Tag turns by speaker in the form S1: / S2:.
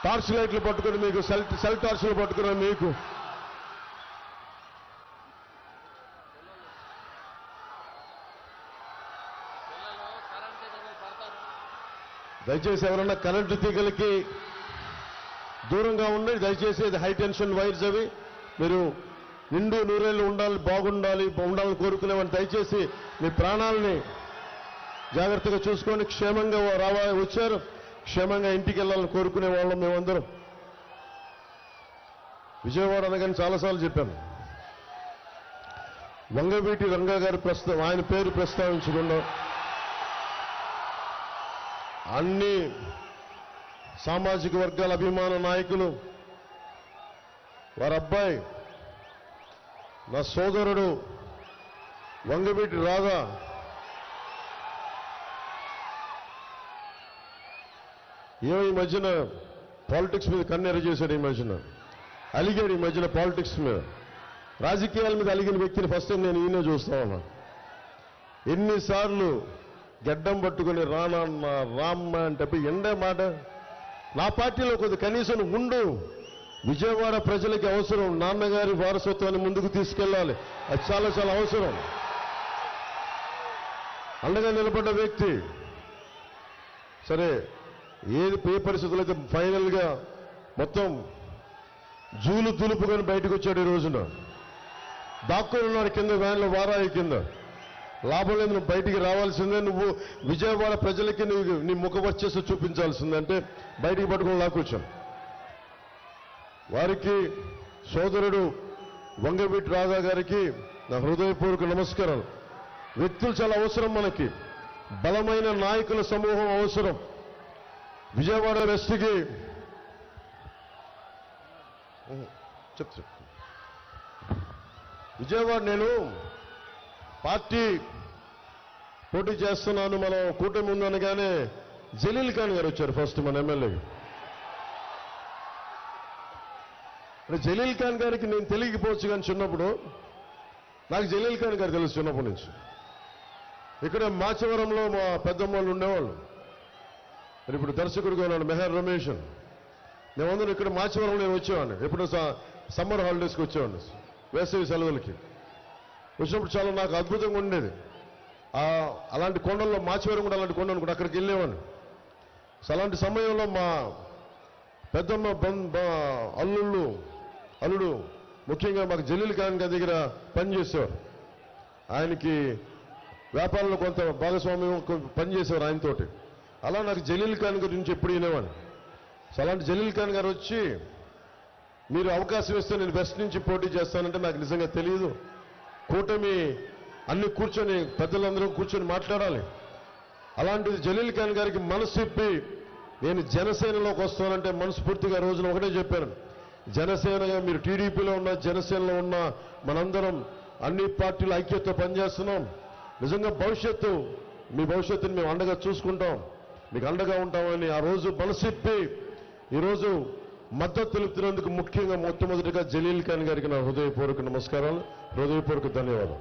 S1: Torch లైట్లు పట్టుకుని మీకు సెల్ టార్చ్లు పట్టుకున్న మీకు దయచేసి ఎవరన్నా కరెంటు తీగలకి దూరంగా ఉండండి. దయచేసి ఇది హై టెన్షన్ వైర్స్ అవి. మీరు నిండు నూరేళ్ళు ఉండాలని కోరుకునేవాళ్ళు దయచేసి మీ ప్రాణాలని జాగ్రత్తగా చూసుకొని క్షేమంగా వచ్చారు, క్షేమంగా ఇంటికి వెళ్ళాలని కోరుకునే వాళ్ళం మేమందరం. విజయవాడ అనగానే చాలాసార్లు చెప్పాను, వంగవీటి రంగా గారి ఆయన పేరు ప్రస్తావించకుండా అన్ని సామాజిక వర్గాల అభిమాన నాయకులు, వారి అబ్బాయి నా సోదరుడు వంగవీటి రాధా ఈ మధ్యన పాలిటిక్స్ మీద కన్నెర చేశాడు, ఈ మధ్యన అలిగాడు, ఈ మధ్యన పాలిటిక్స్ మీద రాజకీయాల మీద అలిగిన వ్యక్తిని ఫస్ట్ టైం నేను ఈయన చూస్తా ఉన్నా. ఎన్నిసార్లు గడ్డం పట్టుకుని రానన్న రామ్మ అంటే ఎండే మాట. నా పార్టీలో కొద్ది కనీసం ఉండు, విజయవాడ ప్రజలకి అవసరం, నాన్నగారి వారసత్వాన్ని ముందుకు తీసుకెళ్ళాలి, అది చాలా చాలా అవసరం. అండగా నిలబడ్డ వ్యక్తి. సరే ఏ పరిస్థితులు అయితే ఫైనల్గా మొత్తం జూలు దులుపుకొని బయటకు వచ్చాడు. ఈ రోజున దాక్కుని ఉన్నాడు కింద వ్యాన్లో, వారాయి కింద. లాభం లేదు, నువ్వు బయటికి రావాల్సిందే, నువ్వు విజయవాడ ప్రజలకి నువ్వు నీ ముఖ వచ్చేసి చూపించాల్సిందే అంటే బయటికి పట్టుకుని లాక్కొచ్చాం. వారికి సోదరుడు వంగవీటి రాధా గారికి నా హృదయపూర్వక నమస్కారాలు. వ్యక్తులు చాలా అవసరం మనకి, బలమైన నాయకుల సమూహం అవసరం. విజయవాడ వెస్ట్కి చెప్తా, విజయవాడ నేను పార్టీ పోటీ చేస్తున్నాను, మనం కూటమి ఉందనగానే జలీల్ ఖాన్ గారు వచ్చారు ఫస్ట్ మన ఎమ్మెల్యే. జలీల్ ఖాన్ గారికి నేను తెలియకపోవచ్చు, కానీ చిన్నప్పుడు నాకు జలీల్ ఖాన్ గారు తెలుసు చిన్నప్పటి నుంచి. ఇక్కడ మాచవరంలో మా పెద్దమ్మలు ఉండేవాళ్ళు, మరి ఇప్పుడు దర్శకుడిగా ఉన్నాడు మెహర్ రమేష్. మేమందరం ఇక్కడ మాచవరంలో నేను వచ్చేవాడిని, ఎప్పుడు సమ్మర్ హాలిడేస్కి వచ్చేవాడిని, వేసవి సెలవులకి వచ్చినప్పుడు చాలా నాకు అద్భుతంగా ఉండేది. అలాంటి కొండల్లో మాచవరం కూడా అలాంటి కొండలు కూడా అక్కడికి వెళ్ళేవాడిని. అలాంటి సమయంలో మా పెద్దమ్మ అల్లుడు ముఖ్యంగా మాకు జలీల్ ఖాన్ గారి దగ్గర పనిచేసేవారు. ఆయనకి వ్యాపారంలో కొంత భాగస్వామ్యం పనిచేసేవారు ఆయనతోటి. అలా నాకు జలీల్ ఖాన్ గురించి ఎప్పుడు వినేవాడిని. అలాంటి జలీల్ ఖాన్ గారు వచ్చి మీరు అవకాశం ఇస్తే నేను వెస్ట్ నుంచి పోటీ చేస్తానంటే నాకు నిజంగా తెలియదు. కూటమి అన్ని కూర్చొని పెద్దలందరూ కూర్చొని మాట్లాడాలి. అలాంటిది జలీల్ ఖాన్ గారికి మనసు ఇప్పి నేను జనసేనలోకి వస్తానంటే మనస్ఫూర్తిగా రోజున ఒకటే చెప్పాను, జనసేనగా మీరు టీడీపీలో ఉన్న జనసేనలో ఉన్న మనందరం అన్ని పార్టీల ఐక్యతతో పనిచేస్తున్నాం. నిజంగా మీ భవిష్యత్తుని మేము అండగా చూసుకుంటాం, మీకు అండగా ఉంటామని ఆ రోజు మనసిప్పి ఈరోజు మద్దతు తెలుపుతున్నందుకు ముఖ్యంగా మొట్టమొదటిగా జలీల్ ఖాన్ గారికి నా హృదయపూర్వక నమస్కారాలు, హృదయపూర్వక ధన్యవాదాలు.